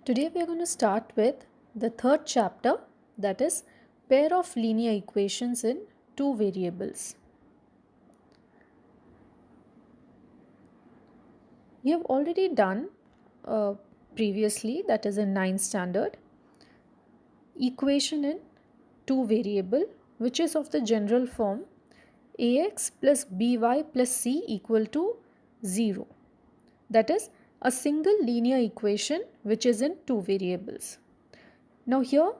Today we are going to start with the third chapter, that is pair of linear equations in two variables. We have already done previously, that is in 9th standard, equation in two variable which is of the general form ax plus by plus c equal to 0. That is a single linear equation which is in two variables. Now here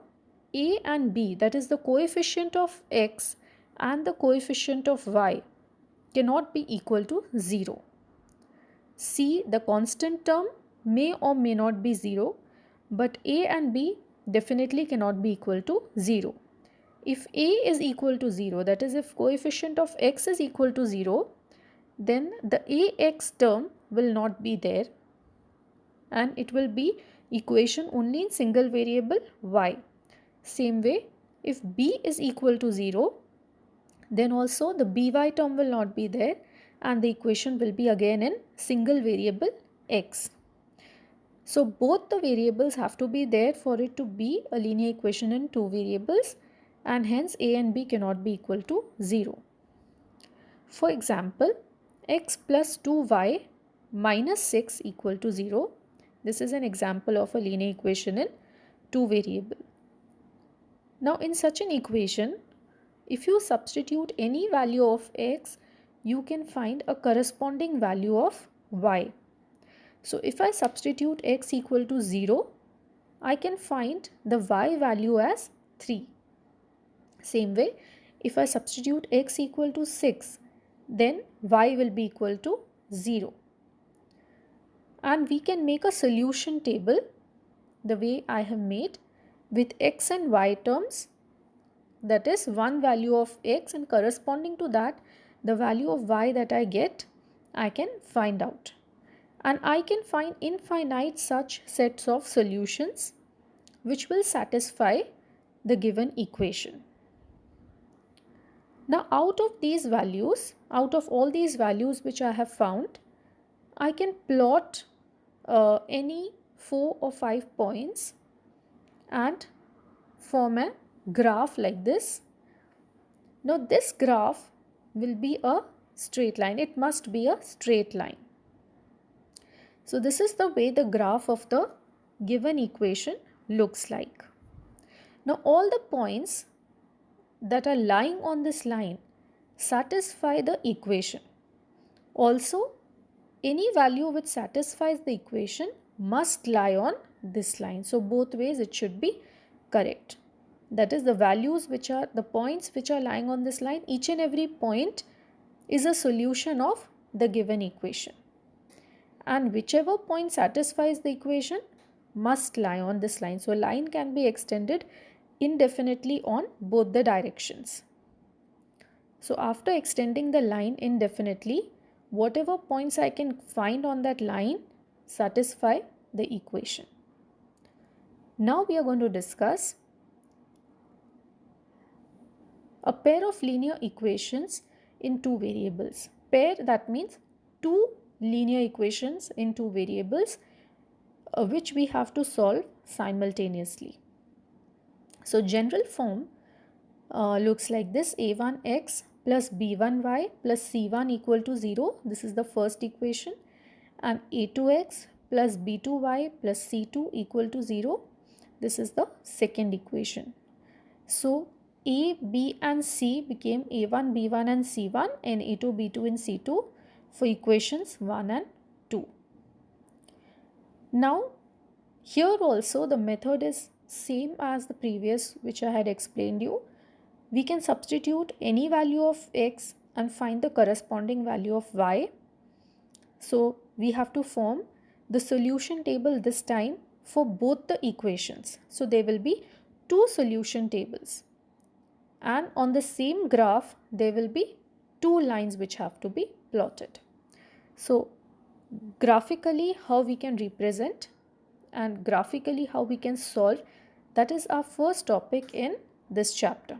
a and b, that is the coefficient of x and the coefficient of y, cannot be equal to 0. C, the constant term, may or may not be 0, but a and b definitely cannot be equal to 0. If a is equal to 0, that is if coefficient of x is equal to 0, then the ax term will not be there and it will be equation only in single variable y. Same way, if b is equal to 0, then also the by term will not be there and the equation will be again in single variable x. So both the variables have to be there for it to be a linear equation in two variables, and hence a and b cannot be equal to 0. For example, x plus 2y minus 6 equal to 0. This is an example of a linear equation in two variable. Now in such an equation, if you substitute any value of x, you can find a corresponding value of y. So if I substitute x equal to 0, I can find the y value as 3. Same way, if I substitute x equal to 6, then y will be equal to 0. And we can make a solution table the way I have made with x and y terms, that is one value of x and corresponding to that the value of y that I get, I can find out. And I can find infinite such sets of solutions which will satisfy the given equation. Now out of these values, out of all these values which I have found, I can plot any 4 or 5 points and form a graph like this. Now this graph will be a straight line. It must be a straight line. So this is the way the graph of the given equation looks like. Now all the points that are lying on this line satisfy the equation. Also, any value which satisfies the equation must lie on this line. So both ways it should be correct. That is, the values which are the points which are lying on this line, each and every point is a solution of the given equation. And whichever point satisfies the equation must lie on this line. So line can be extended indefinitely on both the directions. So after extending the line indefinitely, whatever points I can find on that line satisfy the equation. Now we are going to discuss a pair of linear equations in two variables. Pair, that means two linear equations in two variables which we have to solve simultaneously. So general form looks like this: a1x plus b1y plus c1 equal to 0. This is the first equation. And a2x plus b2y plus c2 equal to 0. This is the second equation. So a, b and c became a1, b1 and c1, and a2, b2 and c2 for equations 1 and 2. Now here also the method is same as the previous which I had explained you. We can substitute any value of x and find the corresponding value of y. So we have to form the solution table this time for both the equations. So there will be two solution tables. And on the same graph, there will be two lines which have to be plotted. So graphically how we can represent and graphically how we can solve, that is our first topic in this chapter.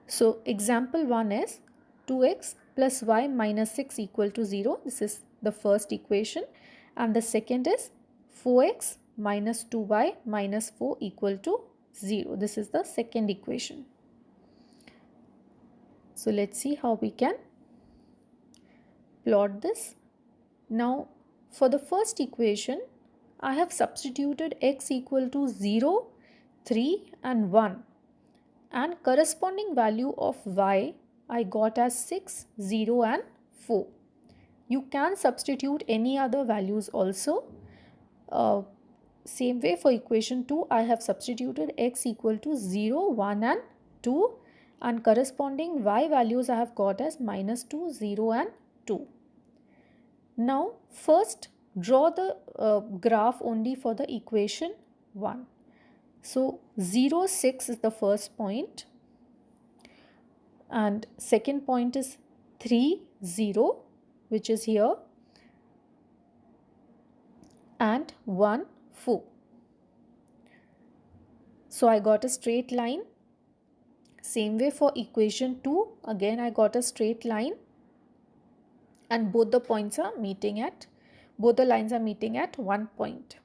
So example 1 is 2x plus y minus 6 equal to 0. This is the first equation. And the second is 4x minus 2y minus 4 equal to 0. This is the second equation. So let's see how we can plot this. Now for the first equation, I have substituted x equal to 0, 3 and 1, and corresponding value of y I got as 6, 0 and 4. You can substitute any other values also. Same way for equation 2, I have substituted x equal to 0, 1 and 2, and corresponding y values I have got as minus 2, 0 and 2. Now first draw the graph only for the equation 1. So 0, 6 is the first point, and second point is 3, 0, which is here, and 1, 4. So I got a straight line. Same way for equation 2, again I got a straight line, and both the lines are meeting at 1 point.